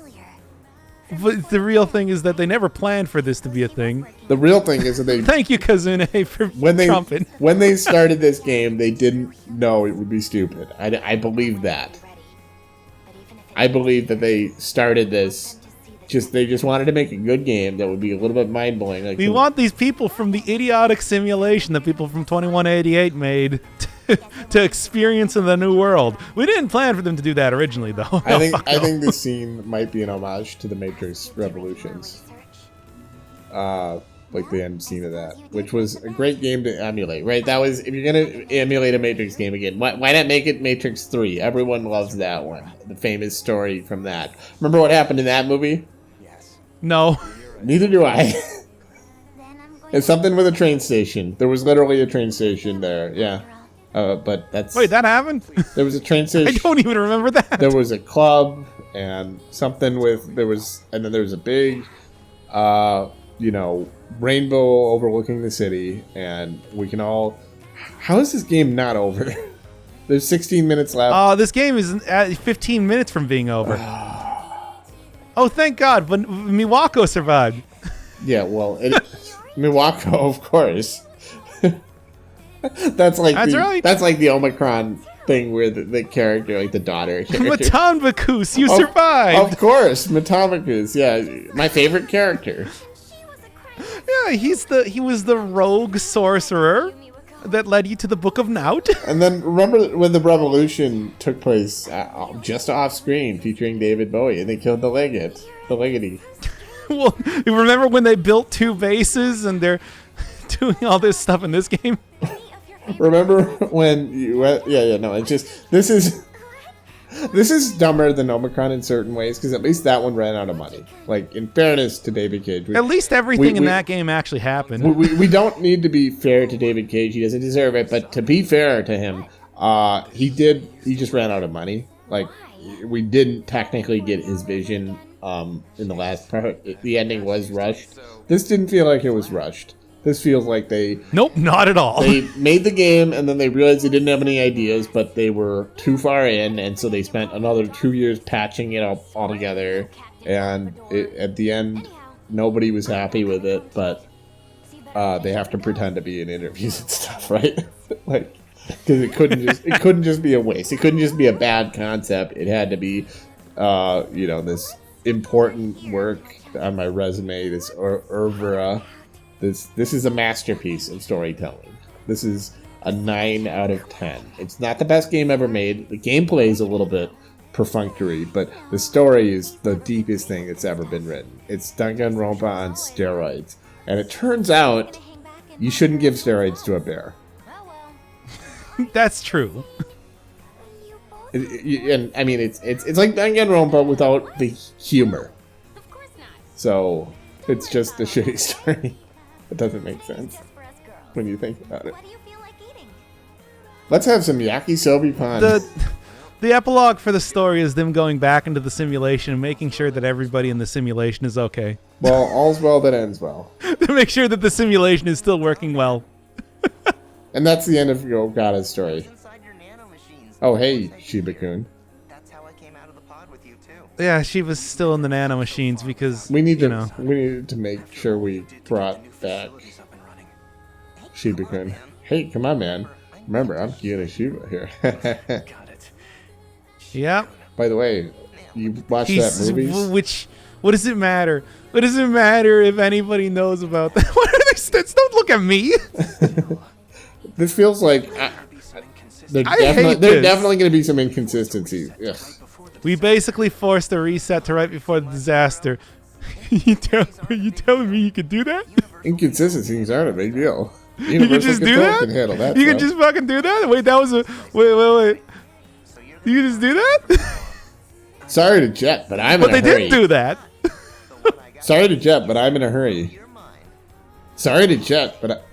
But the real thing is that they never planned for this to be a thing. The real thing is that they. Thank you, Kazune, for trumpet. When they started this game, they didn't know it would be stupid. I believe that. I believe that they started this. They just wanted to make a good game that would be a little bit mind blowing. Like We want these people from the idiotic simulation that people from 2188 made to experience in the new world. We didn't plan for them to do that originally, though. I think this scene might be an homage to the Matrix Revolutions, like the end scene of that, which was a great game to emulate. Right? That was if you're gonna emulate a Matrix game again, why not make it Matrix 3? Everyone loves that one. The famous story from that. Remember what happened in that movie? No. Neither do I. Then I'm going It's something with a train station. There was literally a train station there. Yeah. But that's Wait, that happened? there was a train I station. don't even remember that. There was a club and something with and then there was a big rainbow overlooking the city, and we can all. How is this game not over? There's 16 minutes left. This game is at 15 minutes from being over. Oh, thank God! But Miwako survived. Yeah, well, Miwako, of course. That's like right. That's like the Omicron thing where the character, like the daughter character. Matanbakus, you survived. Of course, Matamakus. Yeah, my favorite character. Yeah, he was the rogue sorcerer that led you to the Book of Naut. And then remember when the revolution took place just off screen, featuring David Bowie, and they killed the Leggedy. Well, you remember when they built 2 bases and they're doing all this stuff in this game? Remember when you went? Yeah, no. It's just this is dumber than Omicron in certain ways, because at least that one ran out of money. Like, in fairness to David Cage, At least everything in that game actually happened. we don't need to be fair to David Cage. He doesn't deserve it. But to be fair to him, he just ran out of money. Like, we didn't technically get his vision in the last part. The ending was rushed. This didn't feel like it was rushed. This feels like Nope, not at all. They made the game, and then they realized they didn't have any ideas, but they were too far in, and so they spent another 2 years patching it up all together. And at the end, nobody was happy with it, but they have to pretend to be in interviews and stuff, right? Like, because it couldn't just be a waste. It couldn't just be a bad concept. It had to be, this important work on my resume. This oeuvre. This is a masterpiece of storytelling. This is a 9 out of 10. It's not the best game ever made. The gameplay is a little bit perfunctory, but the story is the deepest thing that's ever been written. It's Danganronpa on steroids. And it turns out you shouldn't give steroids to a bear. That's true. And I mean, it's like Danganronpa without the humor. Of course not. So it's just a shitty story. It doesn't make sense when you think about it. What do you feel like eating? Let's have some yakisoba pan. The epilogue for the story is them going back into the simulation and making sure that everybody in the simulation is okay. Well, all's well that ends well. To make sure that the simulation is still working well. And that's the end of Ogata's story. Inside your nanomachines. Oh, hey, Shiba-kun. That's how I came out of the pod with you too. Yeah, she was still in the nano machines because We needed know. to make sure we brought back Shiba-kun. Hey, come on, man. Remember, I'm Kiyoda Shiba here. Got it. Yeah. By the way, you watched that movie? What does it matter? What does it matter if anybody knows about that? What are they? Don't look at me. This feels like Be some inconsistency. there's I hate definitely this. going to be some inconsistencies. Ugh. We basically forced a reset to right before the disaster. you telling me you could do that? Inconsistencies aren't a big deal. You can just do that? Can handle that You can stuff. just fucking do that? Wait, that was a... Wait. You can just do that? Sorry to Jet, but I'm But in a they hurry. didn't do that. Sorry to Jet, but I'm in a hurry. Sorry to Jet, but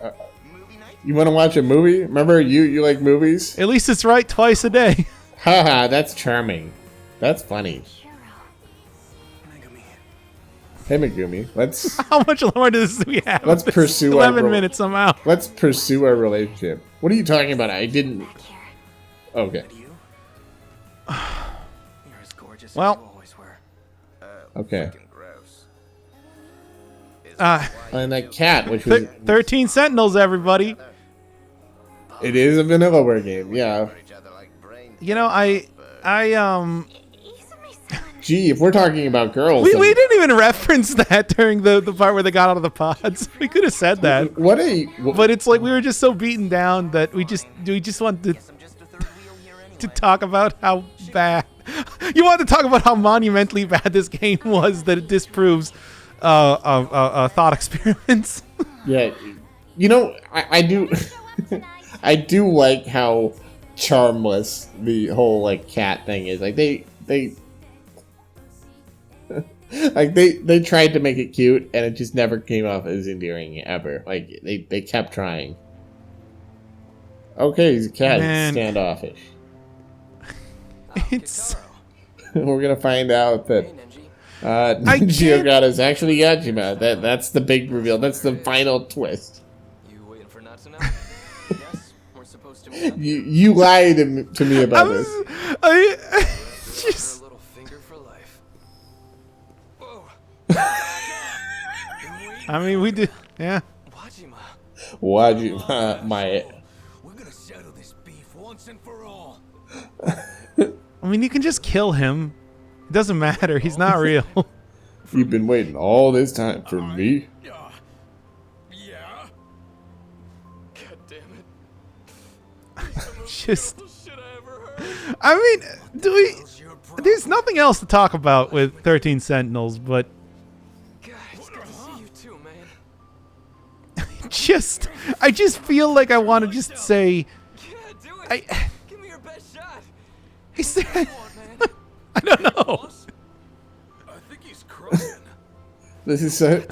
you want to watch a movie? Remember, you like movies? At least it's right twice a day. Haha, that's charming. That's funny. Hey Megumi, let's How much longer does we have? Let's It's pursue our 11 role. minutes somehow. let's pursue our relationship. What are you talking about? I didn't. Okay. You? You're as gorgeous Well. as you always were. Okay. Gross. And that cat, which was 13 Sentinels, everybody. it is a vanilla ware game. Yeah. Each other like brain. You know, I He's my son. Gee, if we're talking about girls, we then didn't even reference that during the part where they got out of the pods. We could have said that, what a but it's like we were just so beaten down that we just wanted I'm just a third wheel here anyway. to talk about how bad. You wanted to talk about how monumentally bad this game was that it disproves thought experiments. yeah. You know, I do. I do like how charmless the whole like cat thing is. Like they like they tried to make it cute and it just never came off as endearing ever. Like they kept trying. Okay, he's a cat. Man. It's standoffish. It's We're gonna find out that Hey, Nenji. I Gio can't- got is actually Yajima. That's the big reveal. That's the final twist. You waiting for not to know? Yes, we're supposed to meet up. You lied to me I about was this. I For just a little finger for life. Whoa. I mean we did yeah. Wajima. Wajima, my. We're gonna settle this beef once and for all. I mean you can just kill him. It doesn't matter. He's not real. You've been waiting all this time for me. Yeah. God damn it. Just Shit I ever heard. I mean, do we? There's nothing else to talk about with 13 Sentinels, but God, it's good to see you too, man. I just feel like I want to just say, Yeah, do it. Give me your best shot. I said, Come on, man. I don't know. I think he's crying. This is so.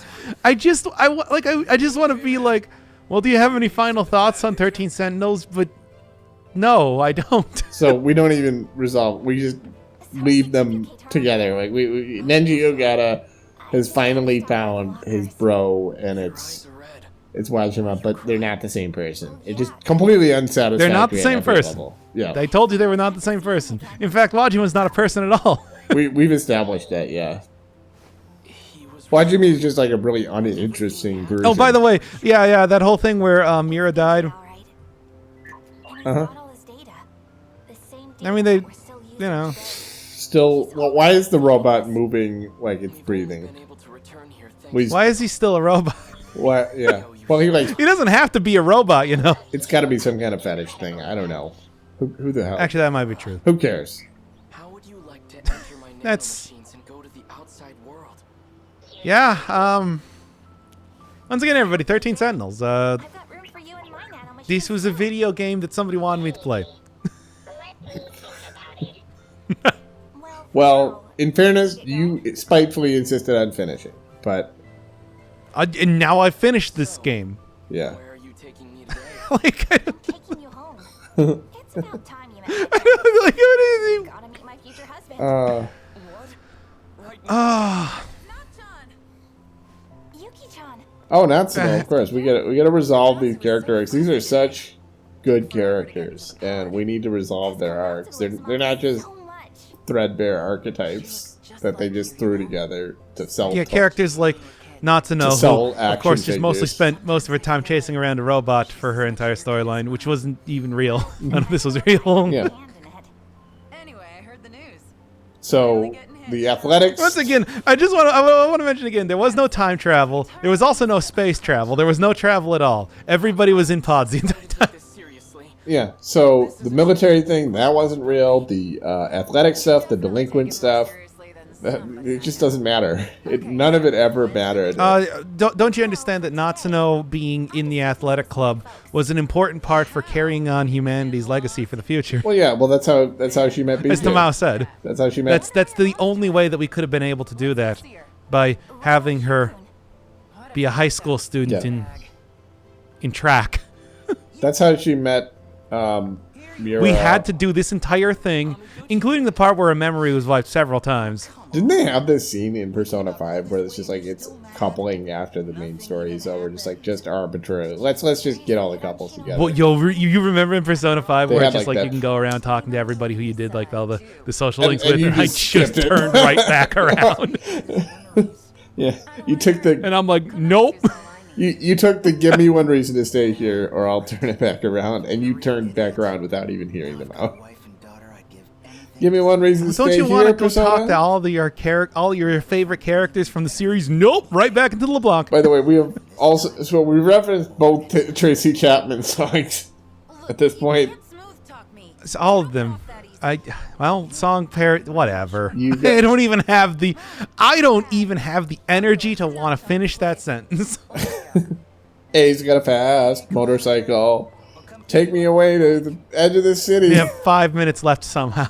I just want to be like, well, do you have any final thoughts on 13 Sentinels? But no, I don't. So we don't even resolve. We just leave them together. Like we Nenji Ogata has finally found his bro, and Eyes are red. it's Wajima, but they're not the same person. It's just completely unsatisfactory. They're not the at same every person. level. Yeah, I told you they were not the same person. In fact, Wajima's not a person at all. we've established that. Yeah, He was Wajima is just like a really uninteresting person. Oh, by the way, yeah, that whole thing where Mira died. All right. And we've Uh-huh. got all his data. The same data I mean, they, that we're still using you know. today. Still, well, why is the robot moving like it's breathing? been able to return here thanks We- Why is he still a robot? What? Yeah. Well, he like He doesn't have to be a robot, you know. it's got to be some kind of fetish thing. I don't know. Who the hell? Actually, that might be true. Who cares? How would you like to enter my That's- nanomachines and go to the outside world? Yeah. Once again, everybody, 13 Sentinels. I've got room for you in my nanomachine. This was a video game that somebody wanted me to play. Well, in fairness, you spitefully insisted on finishing, but And now I finished this game. yeah. Where are you taking me today? Like, I don't, Taking you home. It's about time you met. I don't like what is he? Gotta meet my future husband. What? Right now? Ah, Yuki-chan. Oh, Natsuko, of course. We gotta resolve these character arcs. These are such good characters, and we need to resolve their arcs. They're not just So much. threadbare archetypes that they just threw together to sell. yeah, characters like Natsuno, sell who, of action course, just mostly figures. spent most of her time chasing around a robot for her entire storyline, which wasn't even real. None of this was real. Yeah. Hand in it. Anyway, I heard the news. So the athletics. Once again, I want to mention again, there was no time travel. There was also no space travel. There was no travel at all. Everybody was in pods the entire time. This seriously. Yeah, so the military thing, that wasn't real. The athletic stuff, the delinquent stuff, it just doesn't matter. None of it ever mattered. Don't you understand that Natsuno being in the athletic club was an important part for carrying on humanity's legacy for the future? Well, yeah, well, that's how she met Beijing. As Tamao said. That's how she met. That's the only way that we could have been able to do that, by having her be a high school student in track. That's how she met Mira. We had to do this entire thing, including the part where a memory was wiped several times. Didn't they have this scene in Persona 5 where it's just like it's coupling after the main story, so we're just arbitrary. Let's just get all the couples together. Well, you remember in Persona 5 where it's just like you can go around talking to everybody who you did like all the social links with, and I just turned right back around. Yeah, you took the... And I'm like, nope. You took the give me one reason to stay here or I'll turn it back around, and you turned back around without even hearing them out. Give me one reason to stay here, Don't you want to go Persona? talk to all your favorite characters from the series? Nope, right back into LeBlanc. By the way, we have also... So we referenced both Tracy Chapman songs at this point. It's all of them. Song pair, whatever. I don't even have the energy to want to finish that sentence. A's got a fast motorcycle. Take me away to the edge of the city. We have 5 minutes left somehow.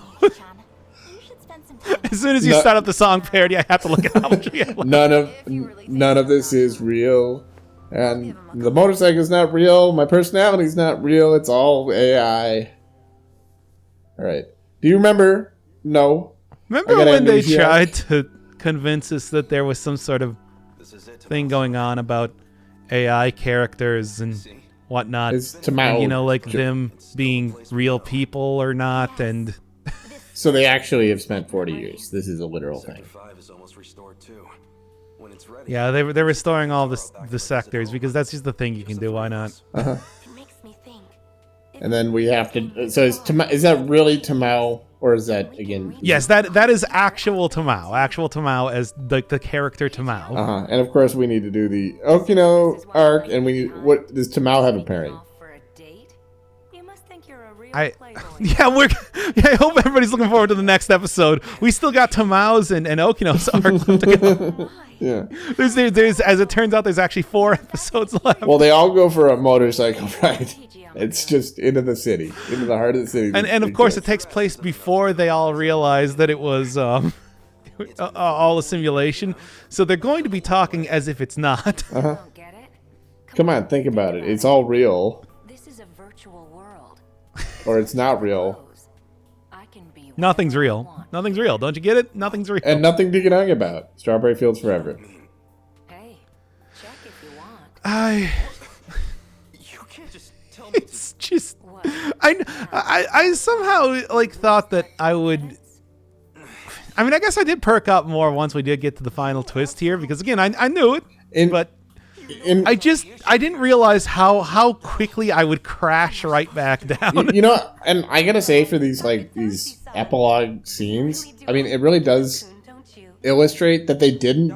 As soon as you start up the song parody, I have to look at how much we have left. None of this is real. And the motorcycle's not real. My personality's not real. It's all AI. All right. Do you remember? No. Remember when they tried to convince us that there was some sort of thing going on about AI characters and whatnot? And, you know, like them being real people or not, and... So they actually have spent 40 years. This is a literal thing. Yeah, they're restoring all the sectors because that's just the thing you can do. Why not? Uh-huh. And then we have to... So is that really Tamao? Or is that, again... Yes, that is actual Tamao. Actual Tamao as the character Tamao. Uh-huh. And of course we need to do the Okino arc. And we need... What does Tamao have a pairing? I hope everybody's looking forward to the next episode. We still got Tamao's and Okino's arc left to go. Yeah. There's as it turns out, there's actually 4 episodes left. Well, they all go for a motorcycle ride. It's just into the city, into the heart of the city. And of course, it takes place before they all realize that it was all a simulation. So they're going to be talking as if it's not. Uh-huh. Come on, think about it. It's all real. This is a virtual world. Or it's not real. Nothing's real. Nothing's real. Don't you get it? Nothing's real. And nothing to get hung about. Strawberry Fields forever. Hey, check if you want. It's just... I somehow thought that I would... I mean, I guess I did perk up more once we did get to the final twist here, because again, I knew it, but I didn't realize how quickly I would crash right back down. You know, and I gotta say, for these epilogue scenes, I mean, it really does illustrate that they didn't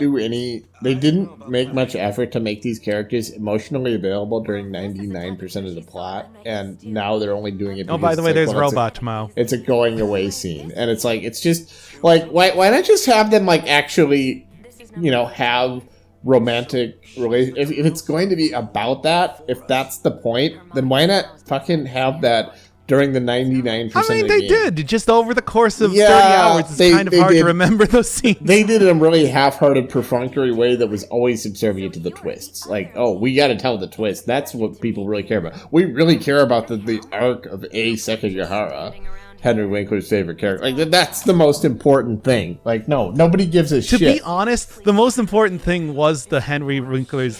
make much effort to make these characters emotionally available during 99% of the plot, and now they're only doing it. Oh, by the way, there's Robot Tamao. It's a going away scene, and it's just why not just have them actually, have romantic relations? If it's going to be about that, if that's the point, then why not fucking have that during the 99% I mean, of the they game. did. Just over the course of 30 hours, it's kind of hard to remember those scenes. They did it in a really half-hearted, perfunctory way that was always subservient to the twists. We got to tell the twist. That's what people really care about. We really care about the arc of A. Sekigahara, Henry Winkler's favorite character. That's the most important thing. No, nobody gives a shit. To be honest, the most important thing was the Henry Winkler's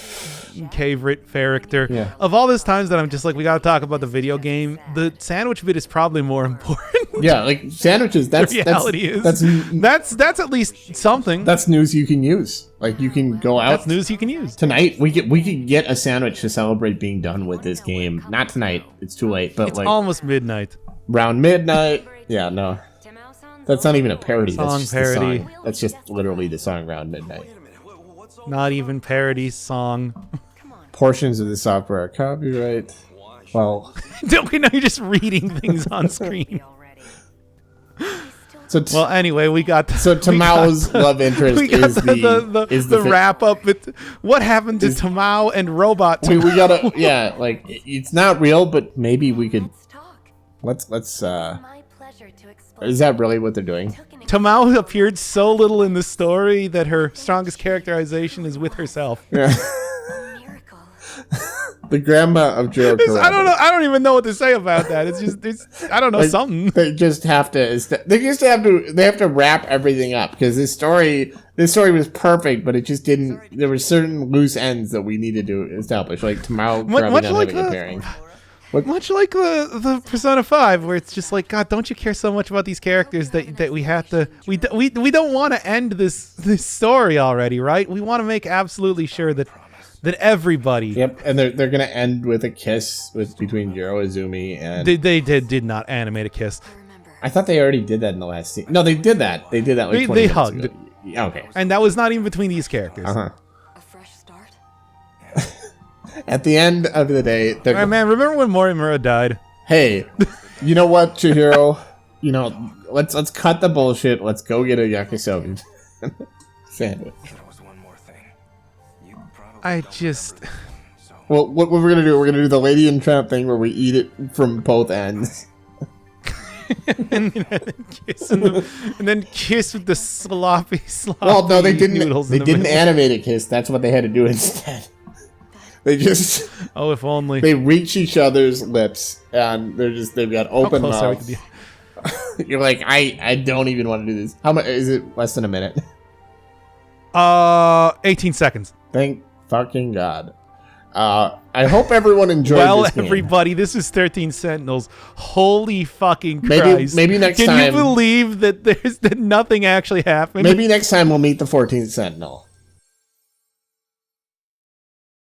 favorite character. Yeah. Of all those times that I'm just we got to talk about the video game, the sandwich bit is probably more important. Yeah, sandwiches. That's the reality is that's at least something. That's news you can use. You can go out. That's news you can use. Tonight we could get a sandwich to celebrate being done with this game. Not tonight. It's too late. But it's almost midnight. Around midnight. Yeah, no. That's not even a parody. Song that's just parody. The song. That's just literally the song Around Midnight. Not even parody song. Portions of the software are copyright. Well, Don't we know you're just reading things on screen? Already. so Well, anyway, we got so Tamao's love interest we got is the wrap up. What happened to Tamao and Robot? we gotta like it's not real, but maybe we could Let's talk. let's My pleasure to explain. is that really what they're doing? Tamao appeared so little in the story that her strongest characterization is with herself. Yeah. A miracle. The grandma of Jiro Kurama. I don't even know what to say about that. It's just I don't know, Like, something. They just have to. They have to wrap everything up because this story was perfect, but it just didn't. There were certain loose ends that we needed to establish, like Tamao probably much not like having a the- pairing. Much like the Persona 5, where it's just like, God, don't you care so much about these characters that we have to we don't want to end this story already, right? We want to make absolutely sure that everybody Yep, and they're gonna end with a kiss between Jiro Izumi and. they did not animate a kiss, Remember. I thought they already did that in the last scene. No, they did that. They did that like They 20 minutes hugged. ago. Yeah, okay. and that was not even between these characters. Uh-huh. A fresh start. At the end of the day, they're All right, man. Remember when Morimura died? hey, you know what, Chihiro? You know, let's cut the bullshit. Let's go get a yakisoba sandwich. There was one more thing. You probably I don't just so Well, what we're gonna do? We're gonna do the Lady and Tramp thing where we eat it from both ends. and then kiss with the sloppy Well, no, they didn't. noodles They in the didn't middle. animate a kiss. That's what they had to do instead. They just Oh, if only. they reach each other's lips and they've got How open close are we to mouths. be? You're like, I don't even want to do this. How much is it? Less than a minute. 18 seconds. Thank fucking God. I hope everyone enjoyed Well, this game. everybody, this is 13 Sentinels. Holy fucking Christ! Maybe next Can time. you believe that that nothing actually happened? Maybe next time we'll meet the 14th Sentinel.